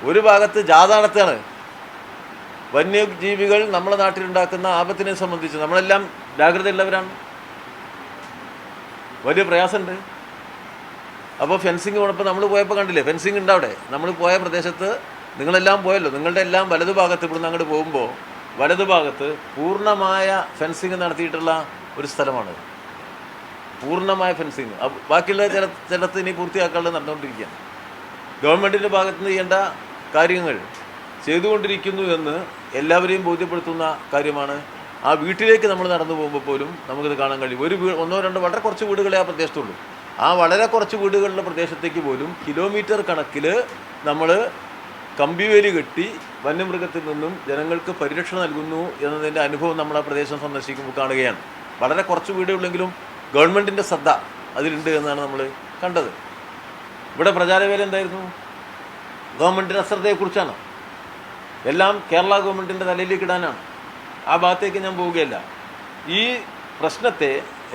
ഒരു ഭാഗത്ത് ജാഥ നടത്തുകയാണ്. വന്യജീവികൾ നമ്മുടെ നാട്ടിലുണ്ടാക്കുന്ന ആപത്തിനെ സംബന്ധിച്ച് നമ്മളെല്ലാം ജാഗ്രതയുള്ളവരാണ്. വലിയ പ്രയാസമുണ്ട്. അപ്പോൾ ഫെൻസിങ് പോണപ്പോൾ നമ്മൾ പോയപ്പോൾ കണ്ടില്ലേ, ഫെൻസിങ് ഉണ്ട് അവിടെ. നമ്മൾ പോയ പ്രദേശത്ത് നിങ്ങളെല്ലാം പോയല്ലോ. നിങ്ങളുടെ എല്ലാം വലതുഭാഗത്ത് ഇവിടുന്ന് അങ്ങോട്ട് പോകുമ്പോൾ വലതുഭാഗത്ത് പൂർണ്ണമായ ഫെൻസിങ് നടത്തിയിട്ടുള്ള ഒരു സ്ഥലമാണ്. പൂർണ്ണമായ ഫെൻസിങ്. ബാക്കിയുള്ള ചിലത്ത് ഇനി പൂർത്തിയാക്കാനുള്ള നടന്നുകൊണ്ടിരിക്കുകയാണ്. ഗവൺമെൻറ്റിൻ്റെ ഭാഗത്ത് നിന്ന് ചെയ്യേണ്ട കാര്യങ്ങൾ ചെയ്തുകൊണ്ടിരിക്കുന്നു എന്ന് എല്ലാവരെയും ബോധ്യപ്പെടുത്തുന്ന കാര്യമാണ്. ആ വീട്ടിലേക്ക് നമ്മൾ നടന്നു പോകുമ്പോൾ പോലും നമുക്കിത് കാണാൻ കഴിയും. ഒന്നോ രണ്ടോ വളരെ കുറച്ച് വീടുകളെ ആ പ്രദേശത്തുള്ളൂ. ആ വളരെ കുറച്ച് വീടുകളുടെ പ്രദേശത്തേക്ക് പോലും കിലോമീറ്റർ കണക്കിൽ നമ്മൾ കമ്പിവേലി കെട്ടി വന്യമൃഗത്തിൽ നിന്നും ജനങ്ങൾക്ക് പരിരക്ഷ നൽകുന്നു എന്നതിൻ്റെ അനുഭവം നമ്മൾ ആ പ്രദേശം സന്ദർശിക്കുമ്പോൾ കാണുകയാണ്. വളരെ കുറച്ച് വീടുകളെങ്കിലും ഗവൺമെൻറ്റിൻ്റെ ശ്രദ്ധ അതിലുണ്ട് എന്നാണ് നമ്മൾ കണ്ടത്. ഇവിടെ പ്രചാരവേല എന്തായിരുന്നു? ഗവൺമെൻറ്റിൻ്റെ അശ്രദ്ധയെക്കുറിച്ചാണ്. എല്ലാം കേരള ഗവൺമെൻറ്റിൻ്റെ തലയിലേക്ക് ഇടാനാണ്. ആ ഭാഗത്തേക്ക് ഞാൻ പോവുകയല്ല. ഈ പ്രശ്നത്തെ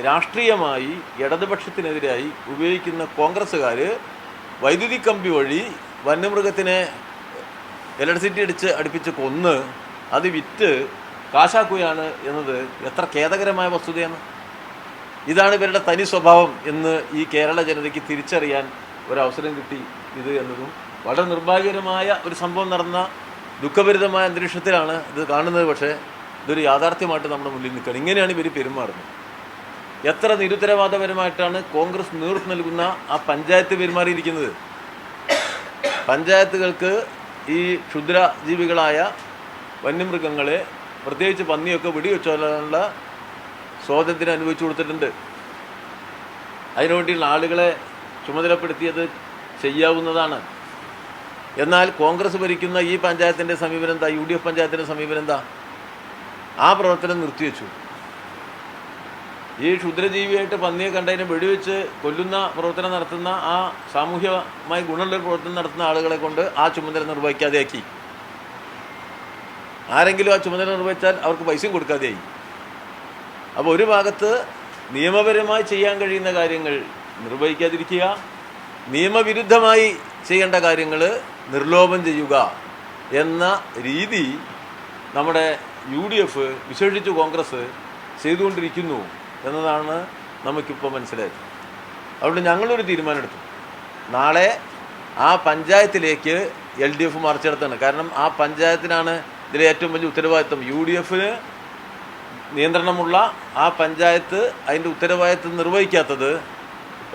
രാഷ്ട്രീയമായി ഇടതുപക്ഷത്തിനെതിരായി ഉപയോഗിക്കുന്ന കോൺഗ്രസ്സുകാർ വൈദ്യുതി കമ്പി വഴി വന്യമൃഗത്തിനെ ഇലക്ട്രിസിറ്റി അടുപ്പിച്ച് കൊന്ന് അത് വിറ്റ് കാശാക്കുകയാണ് എന്നത് എത്ര ഖേദകരമായ വസ്തുതയാണ്. ഇതാണ് ഇവരുടെ തനി സ്വഭാവം എന്ന് ഈ കേരള ജനതയ്ക്ക് തിരിച്ചറിയാൻ ഒരവസരം കിട്ടി ഇത് എന്നതും വളരെ നിർഭാഗ്യകരമായ ഒരു സംഭവം നടന്ന ദുഃഖഭരിതമായ അന്തരീക്ഷത്തിലാണ് ഇത് കാണുന്നത്. പക്ഷേ ഇതൊരു യാഥാർത്ഥ്യമായിട്ട് നമ്മുടെ മുന്നിൽ നിൽക്കുകയാണ്. ഇങ്ങനെയാണ് ഇവർ പെരുമാറുന്നത്. എത്ര നിരുത്തരവാദപരമായിട്ടാണ് കോൺഗ്രസ് നേതൃത്വം നൽകുന്ന ആ പഞ്ചായത്ത് പെരുമാറിയിരിക്കുന്നത്. പഞ്ചായത്തുകൾക്ക് ഈ ക്ഷുദ്രജീവികളായ വന്യമൃഗങ്ങളെ പ്രത്യേകിച്ച് പന്നിയൊക്കെ വെടിവെച്ചുകൊല്ലാനുള്ള സ്വാതന്ത്ര്യം അനുഭവിച്ചു കൊടുത്തിട്ടുണ്ട്. അതിനുവേണ്ടിയുള്ള ആളുകളെ ചുമതലപ്പെടുത്തിയത് ചെയ്യാവുന്നതാണ്. എന്നാൽ കോൺഗ്രസ് ഭരിക്കുന്ന ഈ പഞ്ചായത്തിൻ്റെ സമീപനം എന്താ? UDF പഞ്ചായത്തിൻ്റെ സമീപനം എന്താ? ആ പ്രവർത്തനം നിർത്തിവെച്ചു. ഈ ക്ഷുദ്രജീവിയായിട്ട് പന്നിയെ കണ്ടതിനെ വെടിവെച്ച് കൊല്ലുന്ന പ്രവർത്തനം നടത്തുന്ന ആ സാമൂഹ്യമായി ഗുണമുള്ളൊരു പ്രവർത്തനം നടത്തുന്ന ആളുകളെ കൊണ്ട് ആ ചുമതല നിർവഹിക്കാതെയാക്കി. ആരെങ്കിലും ആ ചുമതല നിർവഹിച്ചാൽ അവർക്ക് പൈസയും കൊടുക്കാതെയായി. അപ്പോൾ ഒരു ഭാഗത്ത് നിയമപരമായി ചെയ്യാൻ കഴിയുന്ന കാര്യങ്ങൾ നിർവഹിക്കാതിരിക്കുക, നിയമവിരുദ്ധമായി ചെയ്യേണ്ട കാര്യങ്ങൾ നിർലോഭം ചെയ്യുക എന്ന രീതി നമ്മുടെ UDF വിശേഷിച്ച് കോൺഗ്രസ് ചെയ്തുകൊണ്ടിരിക്കുന്നു എന്നതാണ് നമുക്കിപ്പോൾ മനസ്സിലായത്. അതുകൊണ്ട് ഞങ്ങളൊരു തീരുമാനമെടുത്തു. നാളെ ആ പഞ്ചായത്തിലേക്ക് LDF മാർച്ച് നടത്തുകയാണ്. കാരണം ആ പഞ്ചായത്തിനാണ് ഇതിലെ ഏറ്റവും വലിയ ഉത്തരവാദിത്വം. UDFന് നിയന്ത്രണമുള്ള ആ പഞ്ചായത്ത് അതിൻ്റെ ഉത്തരവാദിത്വം നിർവഹിക്കാത്തത്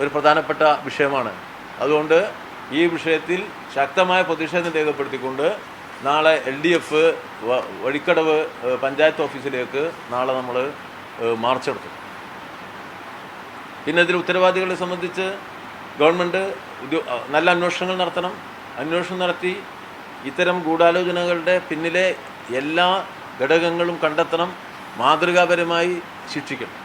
ഒരു പ്രധാനപ്പെട്ട വിഷയമാണ്. അതുകൊണ്ട് ഈ വിഷയത്തിൽ ശക്തമായ പ്രതിഷേധം രേഖപ്പെടുത്തിക്കൊണ്ട് നാളെ LDF വഴിക്കടവ് പഞ്ചായത്ത് ഓഫീസിലേക്ക് നാളെ നമ്മൾ മാർച്ച് നടത്തും. പിന്നെ ഇതിൽ ഉത്തരവാദികളെ സംബന്ധിച്ച് ഗവൺമെൻറ് നല്ല അന്വേഷണങ്ങൾ നടത്തണം. അന്വേഷണം നടത്തി ഇത്തരം ഗൂഢാലോചനകളുടെ പിന്നിലെ എല്ലാ ഘടകങ്ങളും കണ്ടെത്തണം, മാതൃകാപരമായി ശിക്ഷിക്കണം.